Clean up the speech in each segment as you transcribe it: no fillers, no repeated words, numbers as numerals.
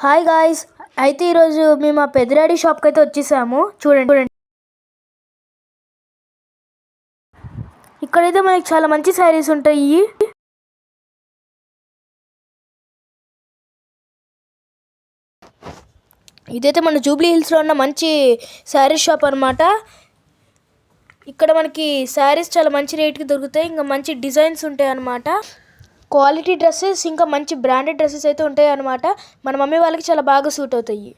Hi guys, అయితే ఈరోజు మేము మా పెద్దిరెడ్డి షాప్కి అయితే వచ్చేసాము. చూడండి, ఇక్కడైతే మనకి చాలా మంచి శారీస్ ఉంటాయి. ఇదైతే మన జూబ్లీ హిల్స్లో ఉన్న మంచి శారీ షాప్ అనమాట. ఇక్కడ మనకి శారీస్ చాలా మంచి రేట్కి దొరుకుతాయి. ఇంకా మంచి డిజైన్స్ ఉంటాయి అన్నమాట. క్వాలిటీ డ్రెస్సెస్ ఇంకా మంచి బ్రాండెడ్ డ్రెస్సెస్ అయితే ఉంటాయి అన్నమాట. మన మమ్మీ వాళ్ళకి చాలా బాగా సూట్ అవుతాయి.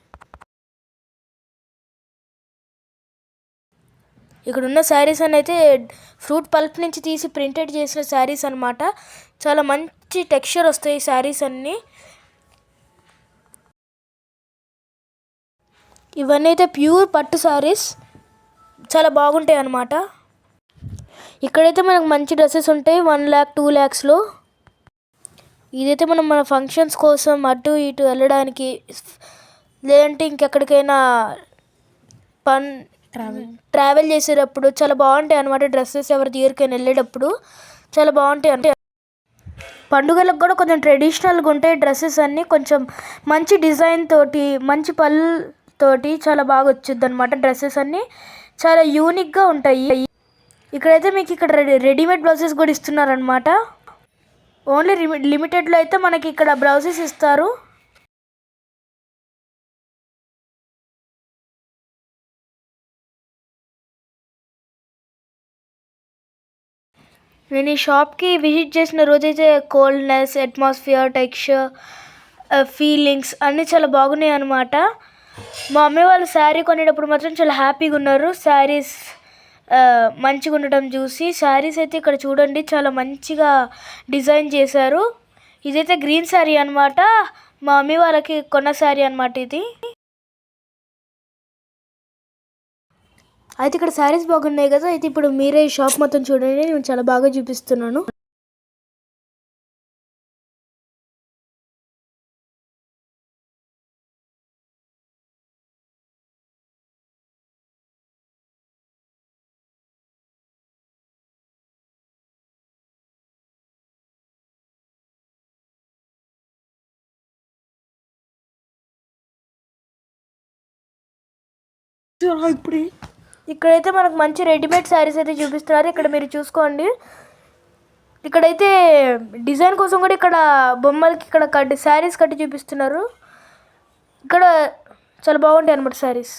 ఇక్కడ ఉన్న శారీస్ అని అయితే ఫ్రూట్ పల్ప్ నుంచి తీసి ప్రింటెడ్ చేసిన శారీస్ అనమాట. చాలా మంచి టెక్స్చర్ వస్తాయి ఈ శారీస్ అన్నీ. ఇవన్నీ అయితే ప్యూర్ పట్టు శారీస్, చాలా బాగుంటాయి అన్నమాట. ఇక్కడైతే మనకు మంచి డ్రెస్సెస్ ఉంటాయి 1 lakh 2 lakhsలో. ఇదైతే మనం మన ఫంక్షన్స్ కోసం అటు ఇటు వెళ్ళడానికి, లేదంటే ఇంకెక్కడికైనా ట్రావెల్ చేసేటప్పుడు చాలా బాగుంటాయి అన్నమాట. డ్రెస్సెస్ ఎవరి దగ్గరికైనా వెళ్ళేటప్పుడు చాలా బాగుంటాయి. అంటే పండుగలకు కూడా కొంచెం ట్రెడిషనల్గా ఉంటాయి డ్రెస్సెస్ అన్నీ. కొంచెం మంచి డిజైన్ తోటి, మంచి తోటి చాలా బాగా వచ్చింది అనమాట. డ్రెస్సెస్ అన్నీ చాలా యూనిక్గా ఉంటాయి. ఇక్కడైతే మీకు ఇక్కడ రెడీమేడ్ బ్లౌజెస్ కూడా ఇస్తున్నారనమాట. ఓన్లీ లిమిటెడ్లో అయితే మనకి ఇక్కడ బ్లౌజెస్ ఇస్తారు. నేను ఈ షాప్కి విజిట్ చేసిన రోజైతే కోల్డ్నెస్, అట్మాస్ఫియర్, టెక్స్చర్, ఫీలింగ్స్ అన్నీ చాలా బాగున్నాయి అనమాట. మా అమ్మాయి వాళ్ళు శారీ కొనేటప్పుడు మాత్రం చాలా హ్యాపీగా ఉన్నారు. శారీస్ మంచిగా ఉండటం చూసి. శారీస్ అయితే ఇక్కడ చూడండి చాలా మంచిగా డిజైన్ చేశారు. ఇదైతే గ్రీన్ శారీ అనమాట. మా మమ్మీ వాళ్ళకి కొన్న శారీ అనమాట ఇది. అయితే ఇక్కడ శారీస్ బాగున్నాయి కదా. అయితే ఇప్పుడు మీరే ఈ షాప్ మొత్తం చూడండి, నేను చాలా బాగా చూపిస్తున్నాను. ఇక్కడైతే మనకు మంచి రెడీమేడ్ శారీస్ అయితే చూపిస్తున్నారు. ఇక్కడ మీరు చూసుకోండి. ఇక్కడైతే డిజైన్ కోసం కూడా ఇక్కడ బొమ్మలకి ఇక్కడ శారీస్ కట్టి చూపిస్తున్నారు. ఇక్కడ చాలా బాగుంటాయి అన్నమాట శారీస్.